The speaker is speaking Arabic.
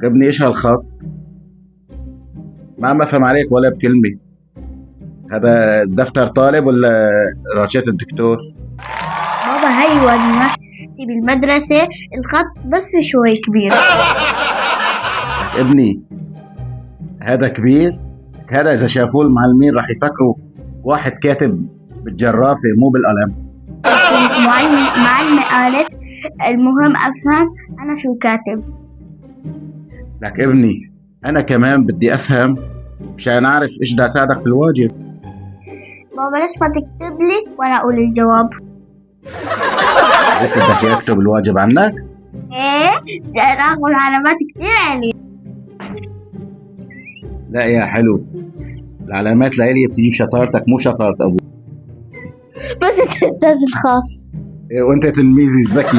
لك ابني ايش هالخط؟ ما عم افهم عليك ولا بكلمة. هذا دفتر طالب ولا رشية الدكتور؟ بابا هاي واجباتي بالمدرسة، الخط بس شوي كبير. لك ابني هذا كبير. هذا اذا شافوه المعلمين راح يفكروا واحد كاتب بالجرافة مو بالقلم. معلمة قالت المهم أفهم أنا شو كاتب. لك ابني انا كمان بدي افهم مشان اعرف ايش بدي اساعدك في الواجب. بابا ليش ما تكتب لي وأنا أقول الجواب؟ انت بدك يكتب الواجب عنك؟ إيه عشان آخذ علامات كتير عليه. لا يا حلو، العلامات العليا بتيجي بشطارتك مو شطارة ابوك. بس أنت أستاذ الخاص. وانت تلميذي الذكي.